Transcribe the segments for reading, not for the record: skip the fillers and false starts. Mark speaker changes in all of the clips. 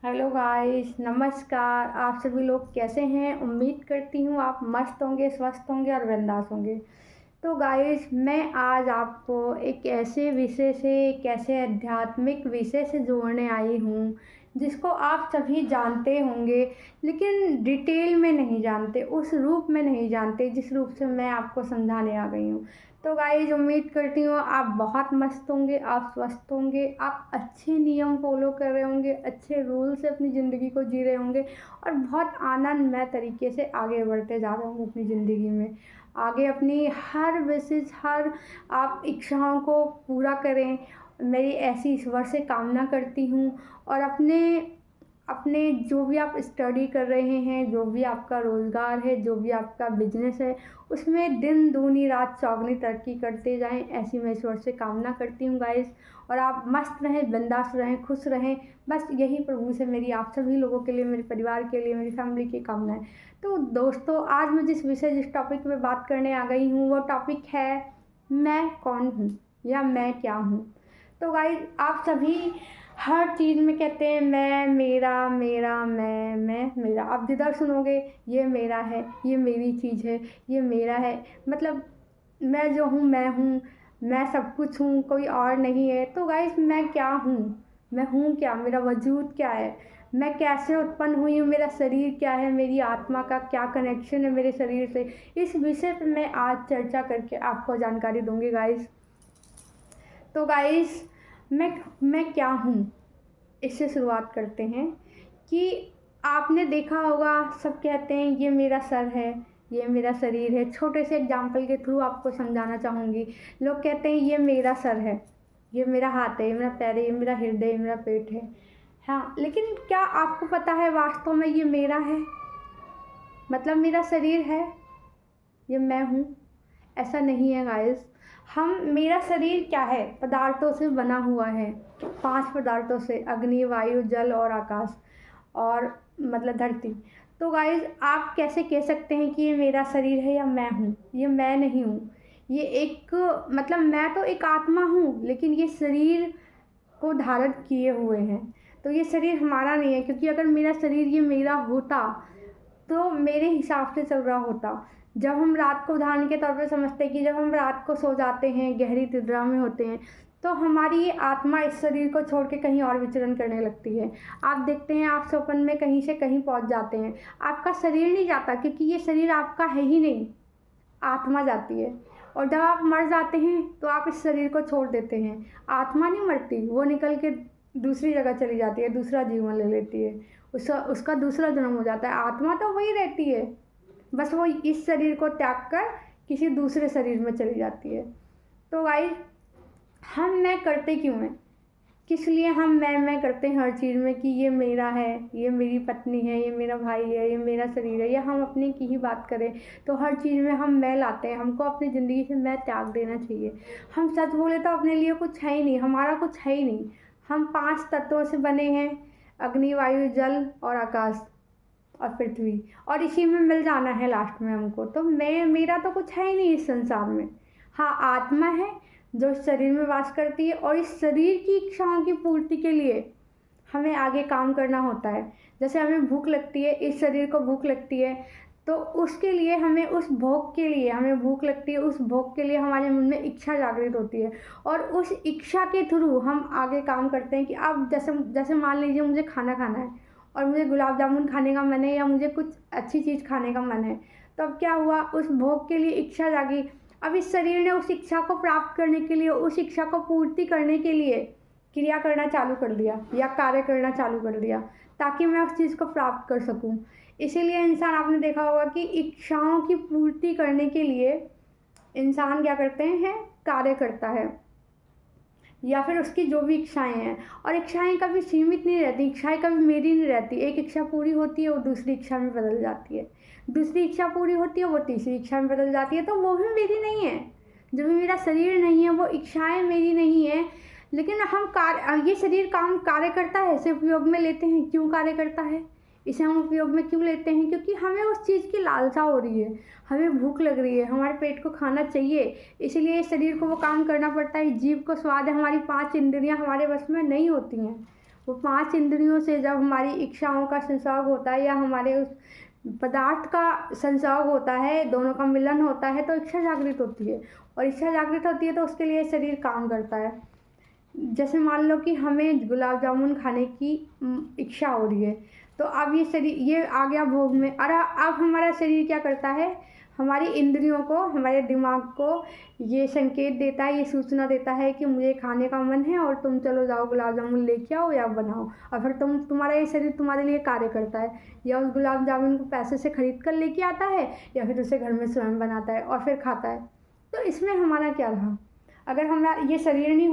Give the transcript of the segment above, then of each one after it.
Speaker 1: Hello guys, नमस्कार। आप सभी लोग कैसे हैं? उम्मीद करती हूँ आप मस्त होंगे, स्वस्थ होंगे और बिंदास होंगे। तो गाइस, मैं आज आपको एक ऐसे विषय से, एक ऐसे आध्यात्मिक विषय से जोड़ने आई हूँ जिसको आप सभी जानते होंगे, लेकिन डिटेल में नहीं जानते, उस रूप में नहीं जानते जिस रूप से मैं आपको समझाने आ गई हूँ। तो गाइस, उम्मीद करती हूँ आप बहुत मस्त होंगे, आप स्वस्थ होंगे, आप अच्छे नियम फॉलो कर रहे होंगे, अच्छे रूल से अपनी ज़िंदगी को जी रहे होंगे और बहुत आनंदमय तरीके से आगे बढ़ते जा रहे होंगे अपनी ज़िंदगी में। आगे अपनी हर विशेष, हर आप इच्छाओं को पूरा करें, मेरी ऐसी ईश्वर से कामना करती हूँ। और अपने अपने जो भी आप स्टडी कर रहे हैं, जो भी आपका रोज़गार है, जो भी आपका बिजनेस है, उसमें दिन दूनी रात चौगनी तरक्की करते जाएं, ऐसी मैं ईश्वर से कामना करती हूँ गाइस। और आप मस्त रहें, बिंदास रहें, खुश रहें, बस यही प्रभु से मेरी आप सभी लोगों के लिए, मेरे परिवार के लिए, मेरी फैमिली की कामना है। तो दोस्तों, आज मैं जिस टॉपिक पे बात करने आ गई हूँ वो टॉपिक है मैं कौन हूँ या मैं क्या हूँ। तो गाइस, आप सभी हर चीज़ में कहते हैं मैं, मेरा, मेरा, मैं, मेरा। आप जिधर सुनोगे ये मेरा है, ये मेरी चीज़ है, ये मेरा है, मतलब मैं जो हूँ मैं हूँ, मैं सब कुछ हूँ, कोई और नहीं है। तो गाइस, मैं क्या हूँ? मैं हूँ क्या? मेरा वजूद क्या है? मैं कैसे उत्पन्न हुई हूँ? मेरा शरीर क्या है? मेरी आत्मा का क्या कनेक्शन है मेरे शरीर से? इस विषय पे मैं आज चर्चा करके आपको जानकारी दूंगी गाइस। तो गाइस, मैं क्या हूँ, इससे शुरुआत करते हैं। कि आपने देखा होगा, सब कहते हैं ये मेरा सर है, ये मेरा शरीर है। छोटे से एग्जाम्पल के थ्रू आपको समझाना चाहूँगी। लोग कहते हैं ये मेरा सर है, ये मेरा हाथ है, ये मेरा पैर है, ये मेरा हृदय, ये मेरा पेट है। हाँ, लेकिन क्या आपको पता है वास्तव में ये मेरा है? मतलब मेरा शरीर है, ये मैं हूँ? ऐसा नहीं है गाइस। मेरा शरीर क्या है? पदार्थों से बना हुआ है, 5 पदार्थों से, अग्नि, वायु, जल और आकाश, और मतलब धरती। तो गाइस, आप कैसे कह सकते हैं कि ये मेरा शरीर है या मैं हूँ? ये मैं नहीं हूँ। ये एक, मतलब मैं तो एक आत्मा हूँ, लेकिन ये शरीर को धारण किए हुए हैं। तो ये शरीर हमारा नहीं है, क्योंकि अगर मेरा शरीर ये मेरा होता तो मेरे हिसाब से चल रहा होता। जब हम रात को, उदाहरण के तौर पे समझते हैं कि जब हम रात को सो जाते हैं, गहरी निद्रा में होते हैं, तो हमारी ये आत्मा इस शरीर को छोड़ के कहीं और विचरण करने लगती है। आप देखते हैं, आप स्वप्न में कहीं से कहीं पहुंच जाते हैं। आपका शरीर नहीं जाता, क्योंकि ये शरीर आपका है ही नहीं, आत्मा जाती है। और जब आप मर जाते हैं तो आप इस शरीर को छोड़ देते हैं। आत्मा नहीं मरती, वो निकल के दूसरी जगह चली जाती है, दूसरा जीवन ले लेती है, उसका उसका दूसरा जन्म हो जाता है। आत्मा तो वही रहती है, बस वो इस शरीर को त्याग कर किसी दूसरे शरीर में चली जाती है। तो गाइस, हम मैं करते क्यों हैं? किस लिए हम मैं करते हैं हर चीज़ में? कि ये मेरा है, ये मेरी पत्नी है, ये मेरा भाई है, ये मेरा शरीर है, या हम अपने की ही बात करें तो हर चीज़ में हम मैं लाते हैं। हमको अपनी ज़िंदगी से मैं त्याग देना चाहिए। हम सच बोले तो अपने लिए कुछ है ही नहीं, हमारा कुछ है ही नहीं। हम 5 तत्वों से बने हैं, अग्नि, वायु, जल और आकाश और पृथ्वी, और इसी में मिल जाना है लास्ट में हमको। तो मैं, मेरा तो कुछ है ही नहीं इस संसार में। हाँ, आत्मा है जो इस शरीर में वास करती है, और इस शरीर की इच्छाओं की पूर्ति के लिए हमें आगे काम करना होता है। जैसे हमें भूख लगती है, इस शरीर को भूख लगती है, तो उसके लिए हमें, उस भोग के लिए हमें भूख लगती है, उस भोग के लिए हमारे मन में इच्छा जागृत होती है, और उस इच्छा के थ्रू हम आगे काम करते हैं। कि अब जैसे जैसे मान लीजिए मुझे खाना खाना है और मुझे गुलाब जामुन खाने का मन है, या मुझे कुछ अच्छी चीज़ खाने का मन है, तो अब क्या हुआ, उस भोग के लिए इच्छा जागी। अब इस शरीर ने उस इच्छा को प्राप्त करने के लिए, उस इच्छा को पूर्ति करने के लिए क्रिया करना चालू कर दिया या कार्य करना चालू कर दिया, ताकि मैं उस चीज़ को प्राप्त कर सकूं। इसीलिए इंसान, आपने देखा होगा कि इच्छाओं की पूर्ति करने के लिए इंसान क्या करते हैं, कार्य करता है, या फिर उसकी जो भी इच्छाएं हैं। और इच्छाएं कभी सीमित नहीं रहती, इच्छाएं कभी मेरी नहीं रहती। एक इच्छा पूरी होती है, वो दूसरी इच्छा में बदल जाती है, दूसरी इच्छा पूरी होती है, वो तीसरी इच्छा में बदल जाती है। तो वो भी मेरी नहीं है, जो भी मेरा शरीर नहीं है, वो इच्छाएं मेरी नहीं है। लेकिन हम कार्य, ये शरीर काम कार्य करता है, इसे उपयोग में लेते हैं। क्यों कार्य करता है? इसे हम उपयोग में क्यों लेते हैं? क्योंकि हमें उस चीज़ की लालसा हो रही है, हमें भूख लग रही है, हमारे पेट को खाना चाहिए, इसीलिए शरीर को वो काम करना पड़ता है। जीभ को स्वाद है, हमारी 5 इंद्रियां हमारे बस में नहीं होती हैं, वो 5 इंद्रियों से जब हमारी इच्छाओं का संसर्ग होता है या हमारे उस पदार्थ का संसर्ग होता है, दोनों का मिलन होता है, तो इच्छा जागृत होती है। और इच्छा जागृत होती है तो उसके लिए शरीर काम करता है। जैसे मान लो कि हमें गुलाब जामुन खाने की इच्छा हो रही है, तो अब ये आ गया भोग में। और अब हमारा शरीर क्या करता है, हमारी इंद्रियों को, हमारे दिमाग को ये संकेत देता है, ये सूचना देता है कि मुझे खाने का मन है और तुम चलो जाओ गुलाब जामुन लेके आओ या बनाओ। और फिर तुम्हारा ये शरीर तुम्हारे लिए कार्य करता है, या उस गुलाब जामुन को पैसे से खरीद कर लेके आता है या फिर उसे घर में स्वयं बनाता है और फिर खाता है। तो इसमें हमारा क्या रहा, अगर हमारा ये शरीर नहीं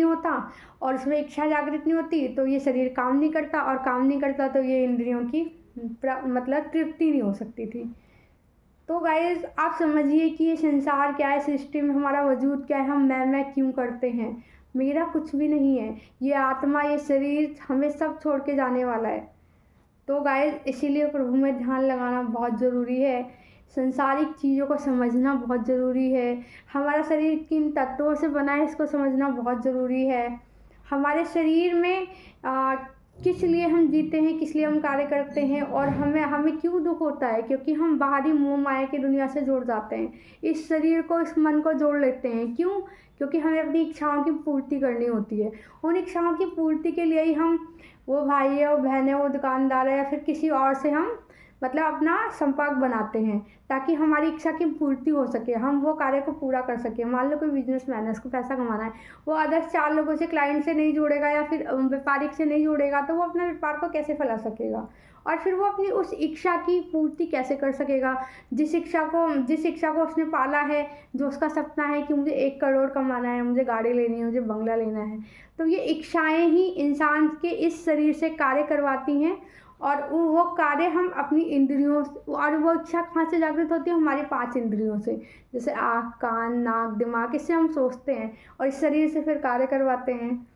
Speaker 1: होता और उसमें इच्छा जागृत नहीं होती तो ये शरीर काम नहीं करता, और काम नहीं करता तो ये इंद्रियों की मतलब तृप्ति नहीं हो सकती थी। तो गाइस आप समझिए कि ये संसार क्या है, सृष्टि में हमारा वजूद क्या है, हम मैं क्यों करते हैं। मेरा कुछ भी नहीं है, ये आत्मा, ये शरीर हमें सब छोड़ के जाने वाला है। तो गाइस इसीलिए प्रभु में ध्यान लगाना बहुत ज़रूरी है, संसारिक चीज़ों को समझना बहुत ज़रूरी है। हमारा शरीर किन तत्वों से बना है इसको समझना बहुत ज़रूरी है। हमारे शरीर में किस लिए हम जीते हैं, किस लिए हम कार्य करते हैं, और हमें क्यों दुख होता है, क्योंकि हम बाहरी मोह माया की दुनिया से जुड़ जाते हैं। इस शरीर को, इस मन को जोड़ लेते हैं। क्यों? क्योंकि हमें अपनी इच्छाओं की पूर्ति करनी होती है। उन इच्छाओं की पूर्ति के लिए ही हम, वो भाई है, वो बहन है, वो दुकानदार है, या फिर किसी और से हम मतलब अपना संपर्क बनाते हैं ताकि हमारी इच्छा की पूर्ति हो सके, हम वो कार्य को पूरा कर सकें। मान लो कोई बिजनेसमैन है, उसको पैसा कमाना है, वो अदर्स 4 लोगों से, क्लाइंट से नहीं जुड़ेगा या फिर व्यापारिक से नहीं जुड़ेगा तो वो अपना व्यापार को कैसे फैला सकेगा, और फिर वो अपनी उस इच्छा की पूर्ति कैसे कर सकेगा, जिस इच्छा को उसने पाला है, जो उसका सपना है कि मुझे 1 करोड़ कमाना है, मुझे गाड़ी लेनी है, मुझे बंगला लेना है। तो ये इच्छाएं ही इंसान के इस शरीर से कार्य करवाती हैं, और वो कार्य हम अपनी इंद्रियों, और वो इच्छा कहाँ से जागृत होती है, हमारी 5 इंद्रियों से, जैसे आँख, कान, नाक, दिमाग, इससे हम सोचते हैं और इस शरीर से फिर कार्य करवाते हैं।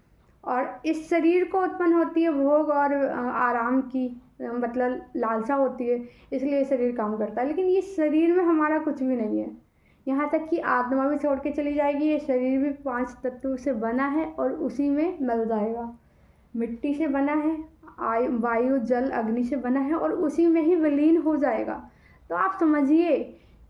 Speaker 1: और इस शरीर को उत्पन्न होती है भोग और आराम की मतलब लालसा होती है, इसलिए शरीर काम करता है। लेकिन ये शरीर में हमारा कुछ भी नहीं है, यहाँ तक कि आत्मा भी छोड़ के चली जाएगी। ये शरीर भी 5 तत्वों से बना है और उसी में मिल जाएगा। मिट्टी से बना है, वायु, जल, अग्नि से बना है और उसी में ही विलीन हो जाएगा। तो आप समझिए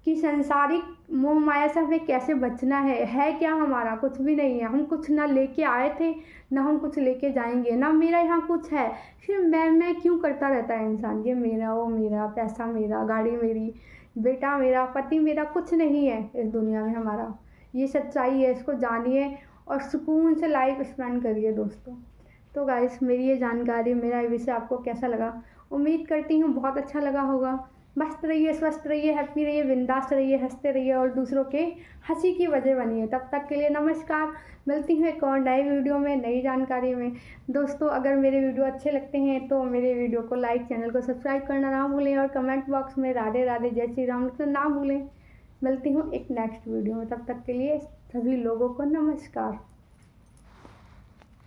Speaker 1: कि सांसारिक मोह माया से हमें कैसे बचना है क्या हमारा कुछ भी नहीं है। हम कुछ ना लेके आए थे, ना हम कुछ लेके जाएंगे, ना मेरा यहाँ कुछ है। फिर मैं क्यों करता रहता है इंसान, ये मेरा, वो मेरा, पैसा मेरा, गाड़ी मेरी, बेटा मेरा, पति मेरा, कुछ नहीं है इस दुनिया में हमारा। ये सच्चाई है, इसको जानिए और सुकून से लाइफ स्पेंड करिए दोस्तों। तो गाइस मेरी ये जानकारी, मेरा ये विषय आपको कैसा लगा, उम्मीद करती हूँ बहुत अच्छा लगा होगा। मस्त रहिए, स्वस्थ रहिए, हैप्पी रहिए, बिंदास रहिए, हंसते रहिए और दूसरों के हंसी की वजह बनिए। तब तक के लिए नमस्कार। मिलती हूँ एक और नई वीडियो में, नई जानकारी में। दोस्तों अगर मेरे वीडियो अच्छे लगते हैं तो मेरे वीडियो को लाइक, चैनल को सब्सक्राइब करना ना भूलें और कमेंट बॉक्स में राधे राधे, जय श्री राम लिखना ना भूलें। मिलती हूँ एक नेक्स्ट वीडियो में, तब तक के लिए सभी लोगों को नमस्कार।